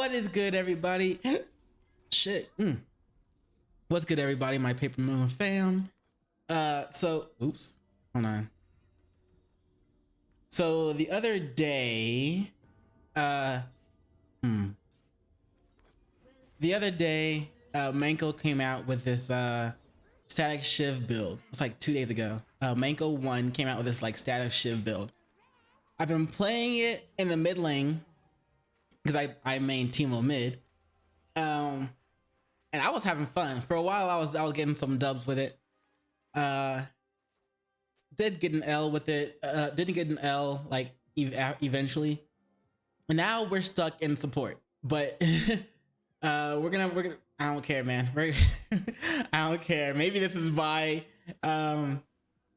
What is good, everybody? Shit. What's good, everybody? My Paper Moon fam. Oops. Hold on. So the other day, Manko came out with this Static Shiv build. It's like 2 days ago. Manko 1 came out with this like Static Shiv build. I've been playing it in the mid lane because I main Teemo mid. And I was having fun. For a while I was getting some dubs with it. Did get an L with it. Didn't get an L like eventually. And now we're stuck in support. But we're gonna I don't care, man. I don't care. Maybe this is why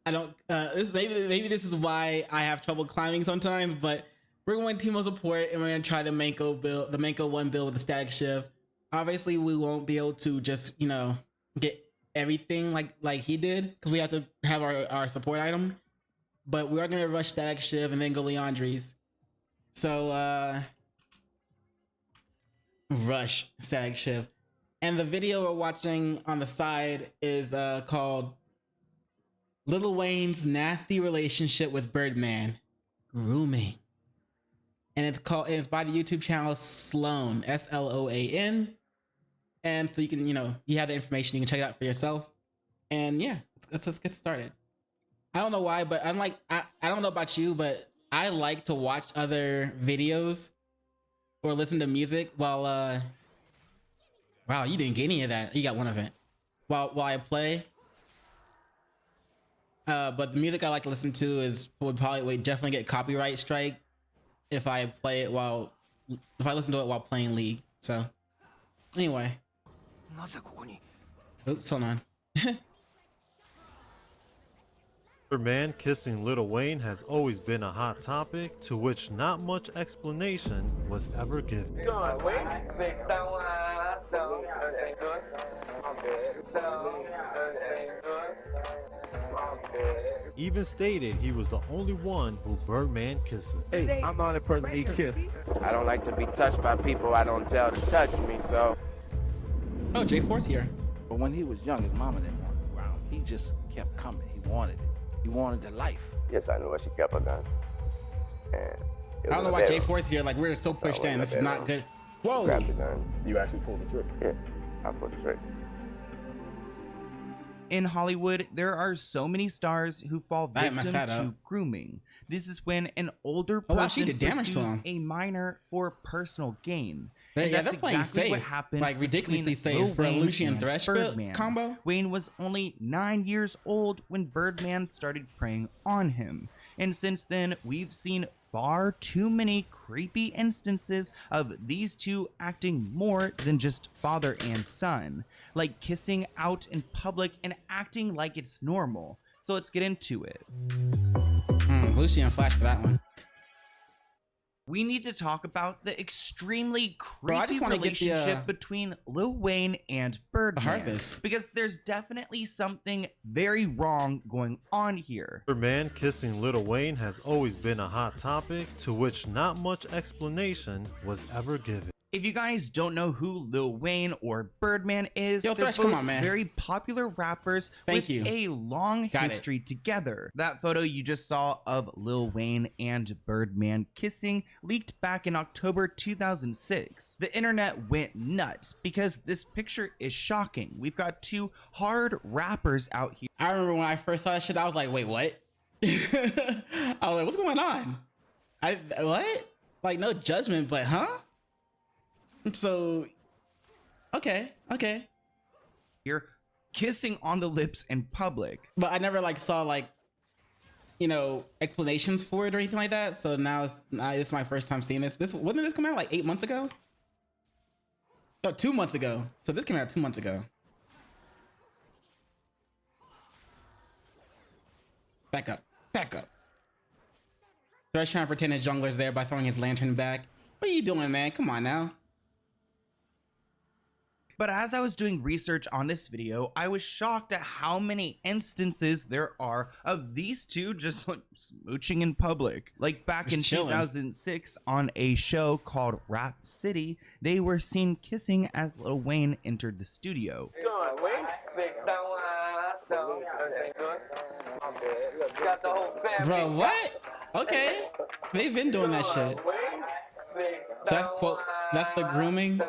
maybe this is why I have trouble climbing sometimes, but we're going Teemo support and we're gonna try the Manko build, the Manko 1 build with the Static Shiv. Obviously we won't be able to just, you know, get everything like he did because we have to have our support item, but we are gonna rush Static Shiv and then go Leandri's. So rush Static Shiv. And the video we're watching on the side is called Lil Wayne's Nasty Relationship with Birdman Grooming. And it's by the YouTube channel Sloan, S-L-O-A-N. And so you can, you know, you have the information, you can check it out for yourself. And yeah, let's get started. I don't know why, but I don't know about you, but I like to watch other videos or listen to music while wow, you didn't get any of that. You got one of it. While I play. But the music I like to listen to would definitely get copyright strike if I play it if I listen to it while playing League. So anyway. Oops, hold on. Man kissing Lil Wayne has always been a hot topic to which not much explanation was ever given. Even stated he was the only one who Birdman kissing. Hey, I'm not a person he kissed. I don't like to be touched by people I don't tell to touch me, so. Oh, J4's here. But when he was young, his mama didn't want him around. He just kept coming. He wanted it. He wanted the life. Yes, I knew what she kept her gun. And I don't know why J4's here. Like, we're so pushed in. This is not good. Whoa! Grabbed the gun. You actually pulled the trigger? Yeah, I pulled the trigger. In Hollywood, there are so many stars who fall victim to grooming. This is when an older person pursues a minor for personal gain. And Yeah, that's they're playing exactly safe. what happened, like ridiculously safe Lil for a Wayne Lucian and Thresh Birdman. combo. Wayne was only 9 years old when Birdman started preying on him. And since then, we've seen far too many creepy instances of these two acting more than just father and son, like kissing out in public and acting like it's normal. So let's get into it. Lucian flash for that one. We need to talk about the extremely creepy relationship between Lil Wayne and Birdman. Harvest. Because there's definitely something very wrong going on here. Birdman kissing Lil Wayne has always been a hot topic to which not much explanation was ever given. If you guys don't know who Lil Wayne or Birdman is, Yo, they're Thresh, both come on, man. very popular rappers with a long history together. That photo you just saw of Lil Wayne and Birdman kissing leaked back in October 2006. The internet went nuts because this picture is shocking. We've got two hard rappers out here. I remember when I first saw that shit, I was like, wait, what? I was like, what's going on? What? Like, no judgment, but huh? So, okay. You're kissing on the lips in public. But I never like saw like, you know, explanations for it or anything like that. So now it's my first time seeing this. Wasn't this come out like 8 months ago? No, 2 months ago. So this came out 2 months ago. Back up. Thresh trying to pretend his jungler's there by throwing his lantern back. What are you doing, man? Come on now. But as I was doing research on this video, I was shocked at how many instances there are of these two just like smooching in public. Like back in 2006 on a show called Rap City, they were seen kissing as Lil Wayne entered the studio. Bro, what? Okay. They've been doing that shit. So that's the grooming.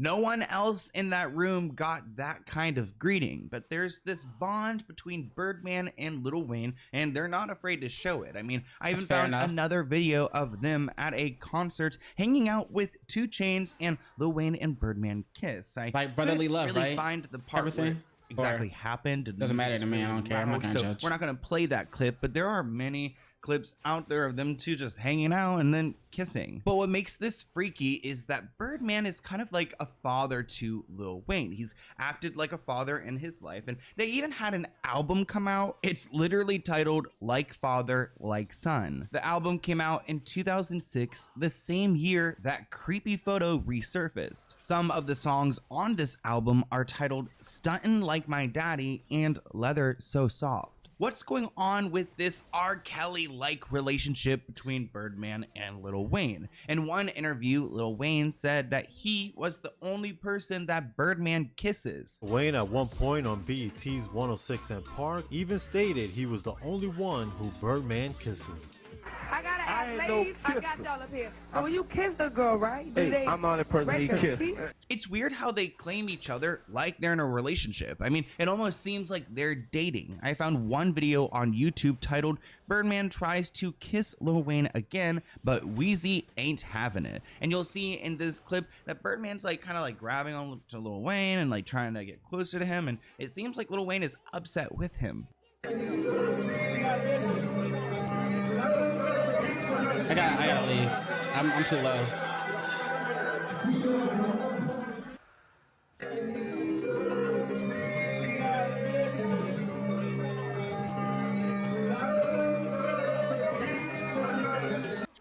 No one else in that room got that kind of greeting, but there's this bond between Birdman and Lil Wayne, and they're not afraid to show it. I mean, I even found another video of them at a concert hanging out with 2 Chainz, and Lil Wayne and Birdman kiss. I like brotherly love, really right? Find the part where exactly happened. Doesn't matter to me. I don't care. I'm not gonna judge. We're not gonna play that clip, but there are many clips out there of them two just hanging out and then kissing. But what makes this freaky is that Birdman is kind of like a father to Lil Wayne. He's acted like a father in his life, and they even had an album come out. It's literally titled Like Father, Like Son. The album came out in 2006, the same year that creepy photo resurfaced. Some of the songs on this album are titled Stuntin' Like My Daddy and Leather So Soft. What's going on with this R. Kelly-like relationship between Birdman and Lil Wayne? In one interview, Lil Wayne said that he was the only person that Birdman kisses. Wayne at one point on BET's 106 and Park even stated he was the only one who Birdman kisses. I gotta ask, ladies, I got y'all up here. So when you kiss a girl, right? Hey, I'm not a person he kissed. It's weird how they claim each other like they're in a relationship. I mean, it almost seems like they're dating. I found one video on YouTube titled Birdman Tries to Kiss Lil Wayne Again, but Wheezy ain't having it. And you'll see in this clip that Birdman's like kind of like grabbing on to Lil Wayne and like trying to get closer to him, and it seems like Lil Wayne is upset with him. I gotta leave. I'm too low.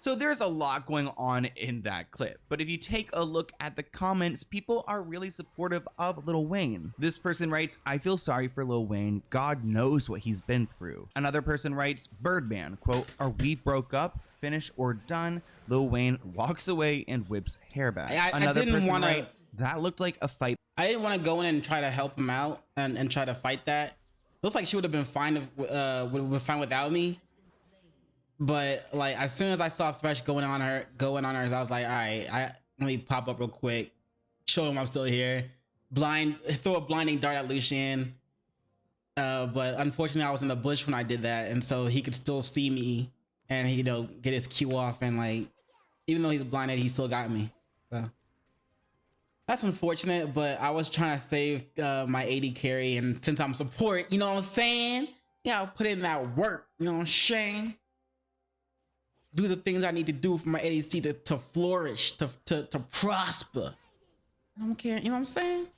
So there's a lot going on in that clip, but if you take a look at the comments, people are really supportive of Lil Wayne. This person writes, I feel sorry for Lil Wayne. God knows what he's been through. Another person writes, Birdman, quote, are we broke up? Finish or done? Lil Wayne walks away and whips hair back. Another person writes, that looked like a fight. I didn't want to go in and try to help him out and try to fight that. Looks like she would have been fine if, would have been fine without me. But like as soon as I saw Fresh going on hers, I was like, all right, let me pop up real quick, show him I'm still here. Throw a blinding dart at Lucian. But unfortunately, I was in the bush when I did that, and so he could still see me and get his Q off, and like even though he's blinded, he still got me. So that's unfortunate. But I was trying to save my AD carry, and since I'm support, you know what I'm saying? Yeah, I'll put in that work. You know what I'm saying? Do the things I need to do for my ADC to flourish, to prosper. I don't care, you know what I'm saying?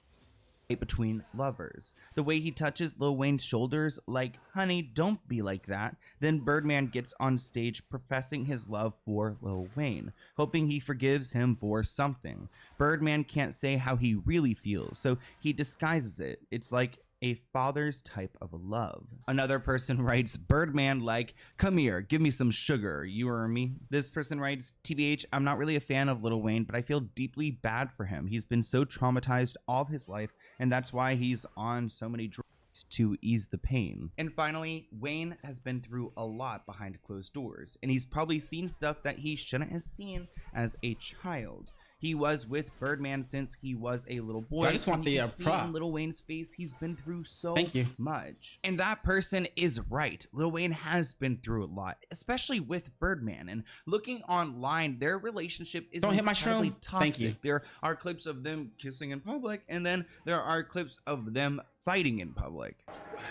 Between lovers. The way he touches Lil Wayne's shoulders like, honey, don't be like that. Then Birdman gets on stage professing his love for Lil Wayne, hoping he forgives him for something. Birdman can't say how he really feels, so he disguises it. It's like a father's type of love. Another person writes, Birdman like, come here, give me some sugar, you or me. This person writes, TBH, I'm not really a fan of Lil Wayne, but I feel deeply bad for him. He's been so traumatized all of his life, and that's why he's on so many drugs to ease the pain. And finally, Wayne has been through a lot behind closed doors, and he's probably seen stuff that he shouldn't have seen as a child. He was with Birdman since he was a little boy. I just want the prop. In Lil Wayne's face, he's been through so much. And that person is right. Lil Wayne has been through a lot, especially with Birdman. And looking online, their relationship is incredibly toxic. Thank you. There are clips of them kissing in public, and then there are clips of them fighting in public.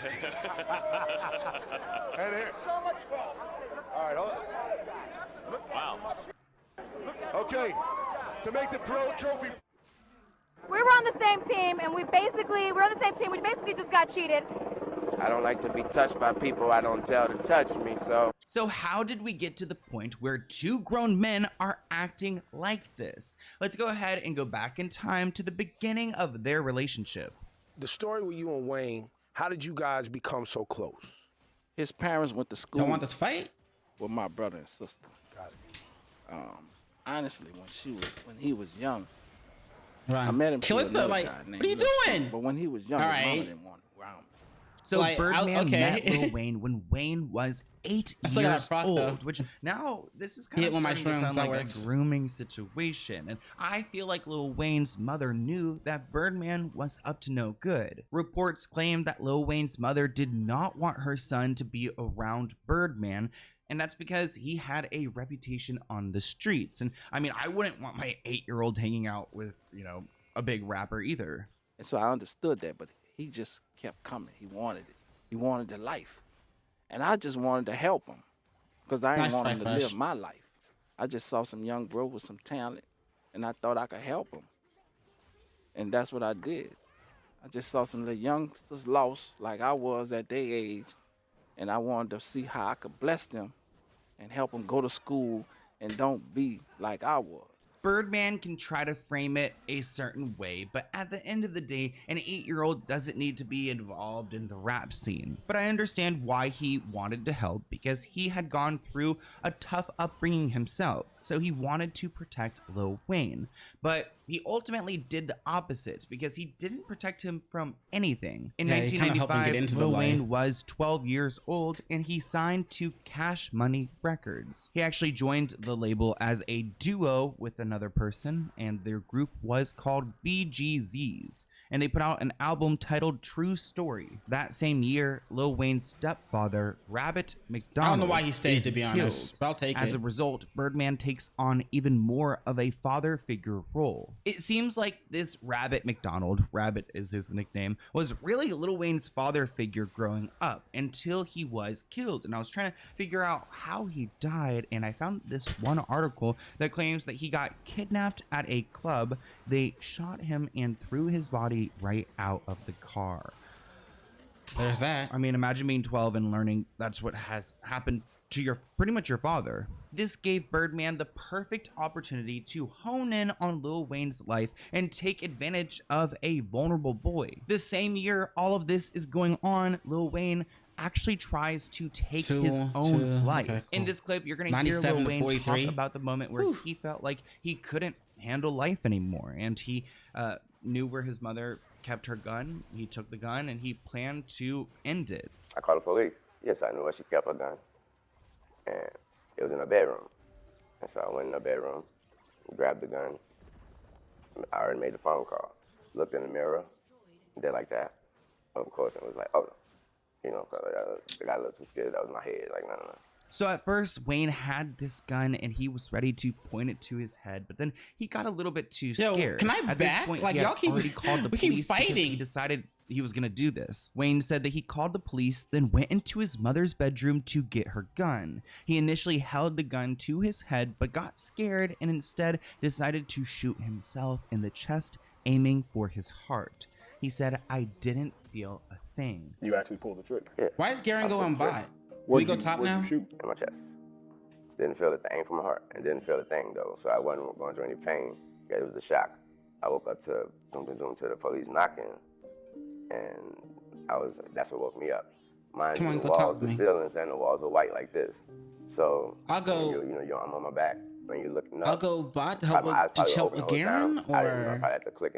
Hey there. So much fun. All right, hold on. Wow. Okay. To make the pro trophy. We were on the same team, and we basically just got cheated. I don't like to be touched by people I don't tell to touch me, so. So how did we get to the point where two grown men are acting like this? Let's go ahead and go back in time to the beginning of their relationship. The story with you and Wayne, how did you guys become so close? His parents went to school. Don't want this fight? With my brother and sister. Got it. Honestly, when he was young, Right. I met him. Calista, like, what are you doing? But when he was young, All his mama right. didn't want him around. So Like, Birdman okay. met Lil Wayne when Wayne was 8 I still got a years frock, old, though. which now this is kind Hit of with my starting to shrooms, sound that like works. a grooming situation. And I feel like Lil Wayne's mother knew that Birdman was up to no good. Reports claim that Lil Wayne's mother did not want her son to be around Birdman, and that's because he had a reputation on the streets. And I mean, I wouldn't want my 8-year-old hanging out with, you know, a big rapper either. And so I understood that, but he just kept coming. He wanted it. He wanted the life. And I just wanted to help him because I didn't Nice want him fight, to Fresh. live my life. I just saw some young bro with some talent, and I thought I could help him. And that's what I did. I just saw some little youngsters lost like I was at their age, and I wanted to see how I could bless them and help them go to school and don't be like I was. Birdman can try to frame it a certain way, but at the end of the day, an 8-year-old doesn't need to be involved in the rap scene. But I understand why he wanted to help, because he had gone through a tough upbringing himself, so he wanted to protect Lil Wayne. But he ultimately did the opposite, because he didn't protect him from anything. In Yeah, he kinda helped him get 1995, into the Lil life. Wayne was 12 years old, and he signed to Cash Money Records. He actually joined the label as a duo with another person, and their group was called BGZs, and they put out an album titled True Story. That same year, Lil Wayne's stepfather, Rabbit McDonald, I don't know why he stayed, is to be honest, killed. but I'll take As it. a result, Birdman takes on even more of a father figure role. It seems like this Rabbit McDonald, Rabbit is his nickname, was really Lil Wayne's father figure growing up until he was killed. And I was trying to figure out how he died, and I found this one article that claims that he got kidnapped at a club. They shot him and threw his body right out of the car. There's that. I mean, imagine being 12 and learning that's what has happened to your pretty much your father. This gave Birdman the perfect opportunity to hone in on Lil Wayne's life and take advantage of a vulnerable boy. The same year all of this is going on, Lil Wayne actually tries to take his own life. okay, In cool. this clip, you're going to hear 97 Lil to Wayne talk 43. about the moment where he felt like he couldn't handle life anymore, and he knew where his mother kept her gun. He took the gun and he planned to end it. I called the police. Yes, I knew where she kept her gun. And it was in her bedroom. And so I went in her bedroom, grabbed the gun. I already made the phone call. Looked in the mirror, did like that. Of course, it was like, oh, you know, 'cause I got a little too scared. That was my head. Like, no. So at first, Wayne had this gun and he was ready to point it to his head, but then he got a little bit too scared. Can I At back? this point, Like, he had y'all keep- already called the we keep police because fighting. he decided he was gonna do this. Wayne said that he called the police, then went into his mother's bedroom to get her gun. He initially held the gun to his head, but got scared and instead decided to shoot himself in the chest, aiming for his heart. He said, "I didn't feel a thing." You actually pulled the trigger. Yeah. Why is Garen going bot? Where'd We go you- top where'd you now? shoot? In my chest. Didn't feel the thing from my heart. And didn't feel the thing, though. So I wasn't going through any pain. Yeah, it was a shock. I woke up to the police knocking. And that's what woke me up. Mind Come you, on, the go talk walls, to the me. ceilings, and the walls were white like this. So I'll go- I'm on my back. When you're looking up, I'll go bot to my eyes help probably open the whole Garen, time. I didn't know if I or had to click.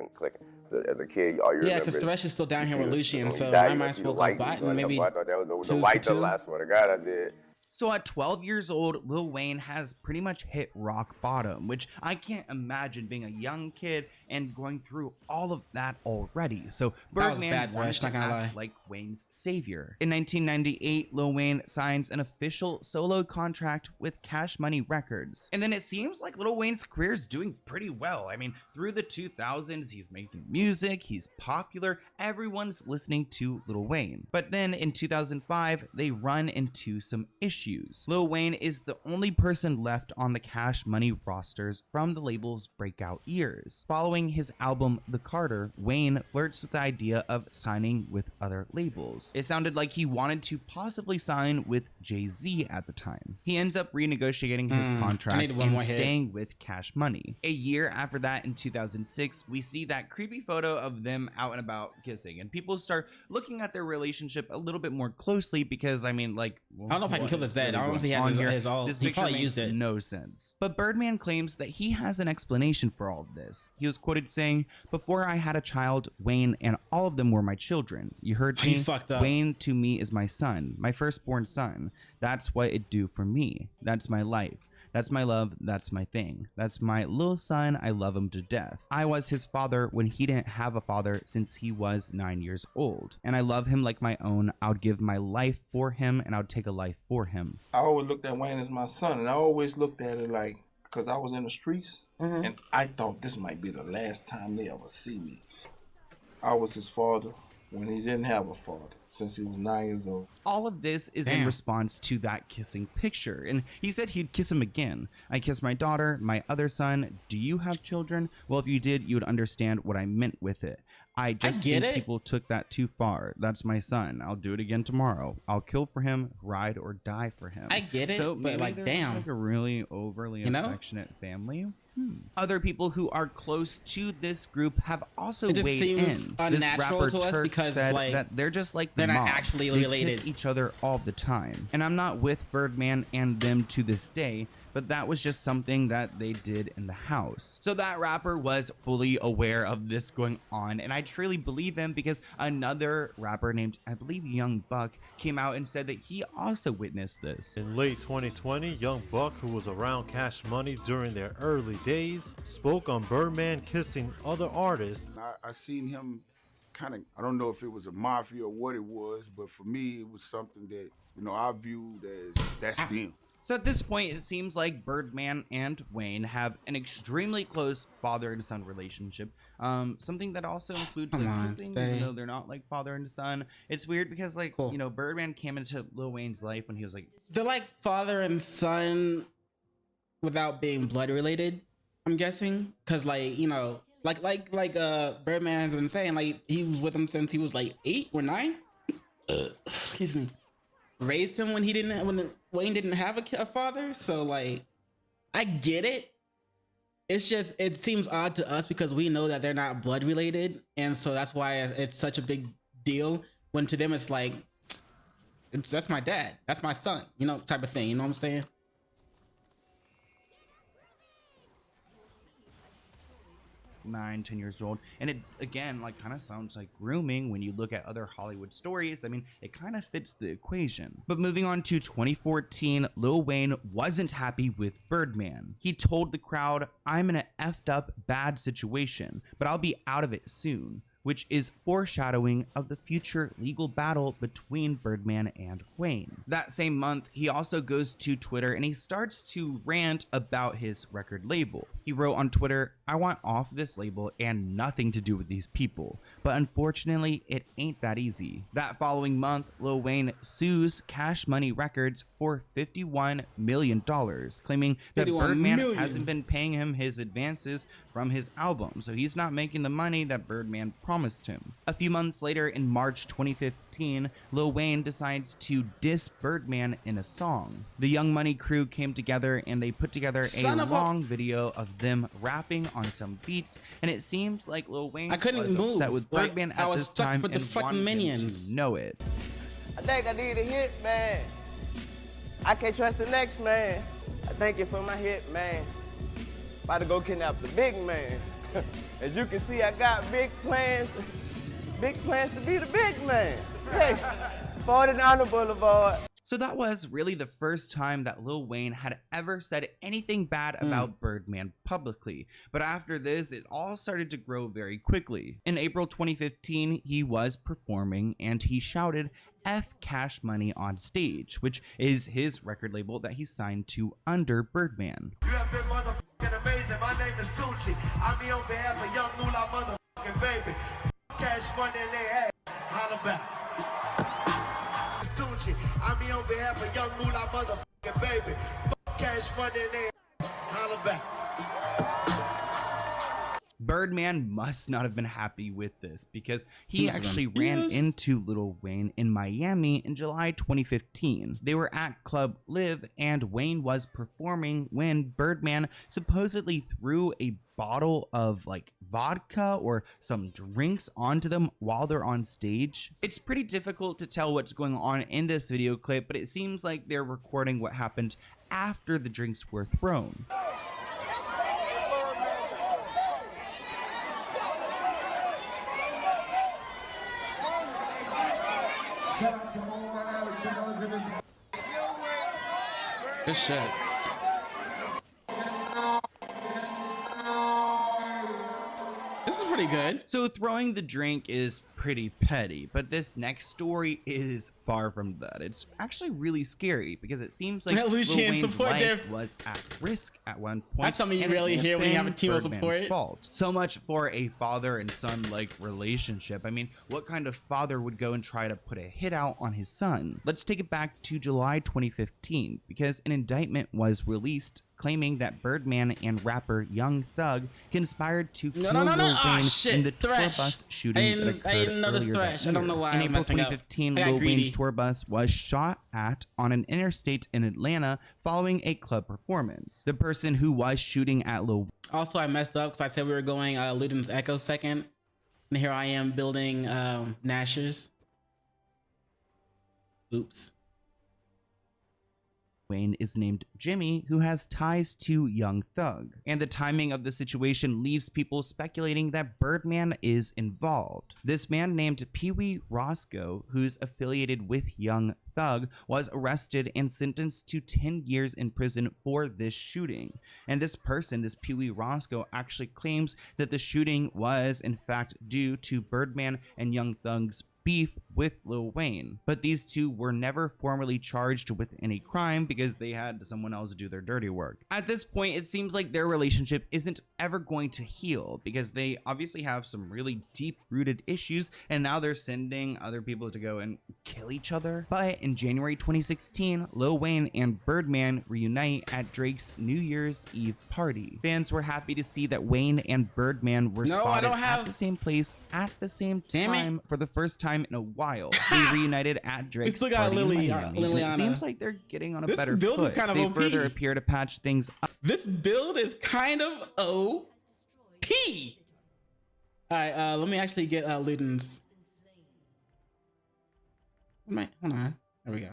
As a kid, all you yeah, remember because is Thresh is still down you here see with the- Lucian, when you so die, I you might see as the well go white, bot you and know, maybe I thought that was the 2 white for 2. double. I swear to God, I did. So at 12 years old, Lil Wayne has pretty much hit rock bottom, which I can't imagine being a young kid and going through all of that already. So That was Birdman bad, wanted Thresh, to not gonna act lie. like Wayne's savior. In 1998, Lil Wayne signs an official solo contract with Cash Money Records. And then it seems like Lil Wayne's career is doing pretty well. I mean, through the 2000s, he's making music, he's popular, everyone's listening to Lil Wayne. But then in 2005, they run into some issues. issues. Lil Wayne is the only person left on the Cash Money rosters from the label's breakout years. Following his album The Carter, Wayne flirts with the idea of signing with other labels. It sounded like he wanted to possibly sign with Jay-Z at the time. He ends up renegotiating his contract and staying with Cash Money. A year after that, in 2006, we see that creepy photo of them out and about kissing, and people start looking at their relationship a little bit more closely because, I mean, like, well, I don't know if I can kill this dead. I don't know if he has his all. This he probably makes used it. no sense. But Birdman claims that he has an explanation for all of this. He was quoted saying, "Before I had a child, Wayne and all of them were my children. You heard me? Fucked up. Wayne to me is my son, my firstborn son. That's what it do for me. That's my life. That's my love, that's my thing. That's my little son, I love him to death. I was his father when he didn't have a father since he was 9 years old. And I love him like my own. I would give my life for him and I would take a life for him." I always looked at Wayne as my son, and I always looked at it like, because I was in the streets, and I thought this might be the last time they ever see me. I was his father when he didn't have a father, since he was 9 years old. All of this is in response to that kissing picture, and he said he'd kiss him again. "I kissed my daughter, my other son. Do you have children? Well, if you did, you would understand what I meant with it. I just think people took that too far. That's my son. I'll do it again tomorrow. I'll kill for him, ride or die for him." I get it, so but like, damn, like a really overly affectionate family. Other people who are close to this group have also it just weighed seems in. unnatural this rapper to us Turk because said like that they're just like they're the not mob. actually They related. kiss each other all the time, and I'm not with Birdman and them to this day, but that was just something that they did in the house. So that rapper was fully aware of this going on, and I truly believe him because another rapper named, I believe, Young Buck came out and said that he also witnessed this. In late 2020, Young Buck, who was around Cash Money during their early days, spoke on Birdman kissing other artists. I seen him kind of, I don't know if it was a mafia or what it was, but for me, it was something that, you know, I viewed as, that's them. So at this point, it seems like Birdman and Wayne have an extremely close father and son relationship. Something that also includes like kissing, even though they're not like father and son. It's weird because like, you know, Birdman came into Lil Wayne's life when he was like... They're like father and son without being blood related, I'm guessing. Cause like, you know, like Birdman's been saying, like he was with him since he was like 8 or 9. Excuse me. Raised him when Wayne didn't have a father, so like I get it. It's just, it seems odd to us because we know that they're not blood related, and so that's why it's such a big deal when to them it's like, that's my dad, that's my son, you know, type of thing. You know what I'm saying? 9, 10 years old, and it again like kind of sounds like grooming when you look at other Hollywood stories. I mean, it kind of fits the equation. But moving on to 2014, Lil Wayne wasn't happy with Birdman. He told the crowd, "I'm in an effed up bad situation, but I'll be out of it soon," which is foreshadowing of the future legal battle between Birdman and Wayne. That same month, he also goes to Twitter and he starts to rant about his record label. He wrote on Twitter, "I want off this label and nothing to do with these people, but unfortunately, it ain't that easy." That following month, Lil Wayne sues Cash Money Records for $51 million, claiming that Birdman hasn't been paying him his advances from his album, so he's not making the money that Birdman promised him. A few months later, in March 2015, Lil Wayne decides to diss Birdman in a song. The Young Money crew came together and they put together a long video of them rapping on some beats, and it seems like Lil Wayne was upset with Birdman at this time and wanted him to know it. "I think I need a hit, man. I can't trust the next man. I thank you for my hit, man. About to go kidnap the big man. As you can see, I got big plans to be the big man. Hey, 49er Boulevard." So that was really the first time that Lil Wayne had ever said anything bad about Birdman publicly. But after this, it all started to grow very quickly. In April 2015, he was performing and he shouted "F Cash Money" on stage, which is his record label that he signed to under Birdman. "You have been motherfucking amazing. My name is Suchi. I'm here on behalf of Young Moolah motherfucking baby. Cash Money in their ass. Holla back. Suchi. I'm here on behalf of young moolah motherfucking baby. Fuck cash money in there. Holla back. Birdman must not have been happy with this because he Must have actually been ran pissed. into Lil Wayne in Miami in July 2015. They were at Club Live and Wayne was performing when Birdman supposedly threw a bottle of like vodka or some drinks onto them while they're on stage. It's pretty difficult to tell what's going on in this video clip, but it seems like they're recording what happened after the drinks were thrown. Good shit. This is pretty good. So throwing the drink is pretty petty, but this next story is far from that. It's actually really scary because it seems like That Lil Lucian Wayne's support life there. was at risk at one point. That's something you and it rarely may have hear when you have a been Teemo Birdman's support. fault. So much for a father and son like relationship. I mean, what kind of father would go and try to put a hit out on his son? Let's take it back to July 2015 because an indictment was released claiming that Birdman and rapper Young Thug conspired to kill Lil Wayne in the tour bus shooting that occurred I didn't notice earlier that Thresh. I don't know year. why In I'm April messing up. 2015, I got Lil greedy. Wayne's tour bus was shot at on an interstate in Atlanta following a club performance. The person who was shooting at Lil Also, I messed up because I said we were going Luden's Echo second. And here I am building Nashor's. Oops. Wayne is named Jimmy, who has ties to Young Thug. And the timing of the situation leaves people speculating that Birdman is involved. This man named Pee Wee Roscoe, who's affiliated with Young Thug, was arrested and sentenced to 10 years in prison for this shooting. And this person, this Pee Wee Roscoe, actually claims that the shooting was in fact due to Birdman and Young Thug's beef with Lil Wayne, but these two were never formally charged with any crime because they had someone else do their dirty work. At this point, it seems like their relationship isn't ever going to heal because they obviously have some really deep-rooted issues, and now they're sending other people to go and kill each other. But in January 2016, Lil Wayne and Birdman reunite at Drake's New Year's Eve party. Fans were happy to see that Wayne and Birdman were spotted at the same place at the same time for the first time in a while. They reunited at Drake's still got party in Miami, and it Liliana. seems like they're getting on a This better build is foot. kind of They OP. further appear to patch things up. This build is kind of OP. All right, let me actually get Luden's. Hold on. There we go.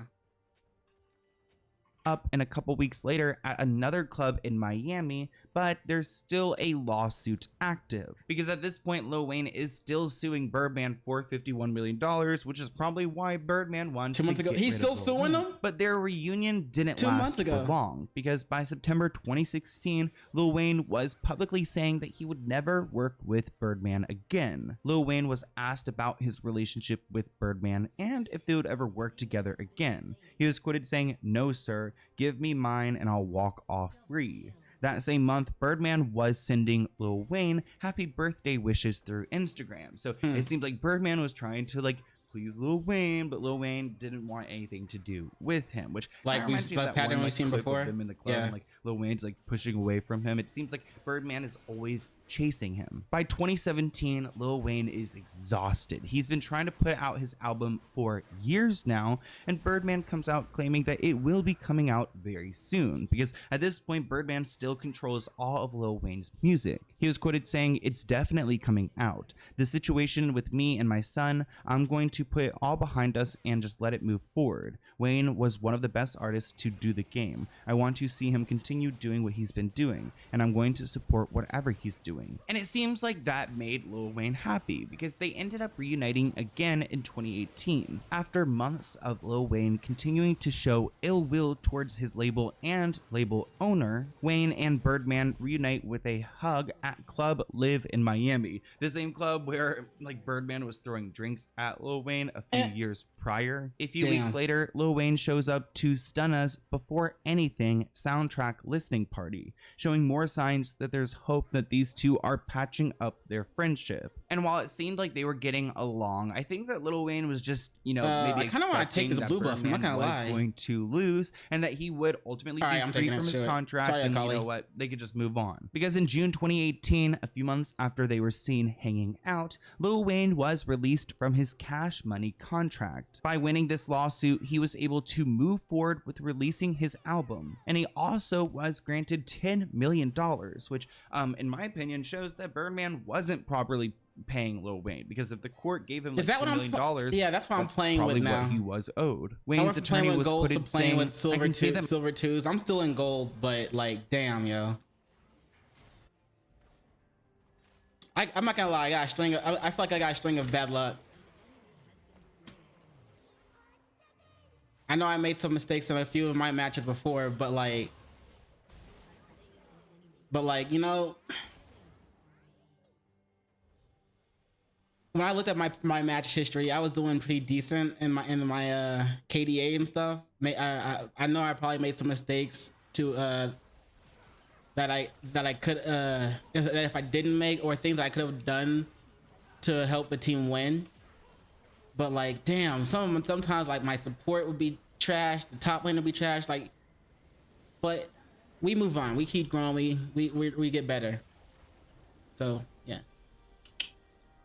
And a couple weeks later at another club in Miami, but there's still a lawsuit active because at this point Lil Wayne is still suing Birdman for $51 million, which is probably why Birdman wants 2 months ago. He's still suing them? But their reunion didn't 2 last months ago. for long because by September 2016, Lil Wayne was publicly saying that he would never work with Birdman again. Lil Wayne was asked about his relationship with Birdman and if they would ever work together again. He was quoted saying, "No, sir. Give me mine and I'll walk off free." That same month, Birdman was sending Lil Wayne happy birthday wishes through Instagram. So it seems like Birdman was trying to like please Lil Wayne, but Lil Wayne didn't want anything to do with him, which Like kinda reminds me of the that pattern one, we've seen clip of before. them in the club, Yeah. and, like Lil Wayne's like pushing away from him. It seems like Birdman is always chasing him. By 2017, Lil Wayne is exhausted. He's been trying to put out his album for years now, and Birdman comes out claiming that it will be coming out very soon, because at this point, Birdman still controls all of Lil Wayne's music. He was quoted saying, "It's definitely coming out. The situation with me and my son, I'm going to put it all behind us and just let it move forward. Wayne was one of the best artists to do the game. I want to see him continue doing what he's been doing, and I'm going to support whatever he's doing." And it seems like that made Lil Wayne happy because they ended up reuniting again in 2018. After months of Lil Wayne continuing to show ill will towards his label and label owner, Wayne and Birdman reunite with a hug at Club Live in Miami, the same club where like Birdman was throwing drinks at Lil Wayne a few years prior. A few weeks later, Lil Wayne shows up to stun us before anything. Soundtrack listening party, showing more signs that there's hope that these two are patching up their friendship. And while it seemed like they were getting along, I think that Lil Wayne was just, you know, maybe I kind of want to take this blue buff. I'm not gonna was lie. going to lose, and that he would ultimately be free from his contract. Sorry, and Akali. you know what? They could just move on. Because in June 2018, a few months after they were seen hanging out, Lil Wayne was released from his Cash Money contract. By winning this lawsuit, he was able to move forward with releasing his album, and he also was granted $10 million, which, in my opinion, shows that Birdman wasn't properly paying Lil Wayne, because if the court gave him like $10 million, yeah, that's what I'm playing with now. What he was owed. I Wayne's went from playing attorney with was gold to quoted playing saying, with silver silver twos. I'm still in gold, but like, damn, yo. I'm not gonna lie, I got a string of, I feel like I got a string of bad luck. I know I made some mistakes in a few of my matches before, but like, you know, when I looked at my match history, I was doing pretty decent in my KDA and stuff. I know I probably made some mistakes to that I could that if I didn't make, or things I could have done to help the team win. But like, damn, sometimes like my support would be trash, the top lane would be trash, like, but we move on, we keep growing, we get better. So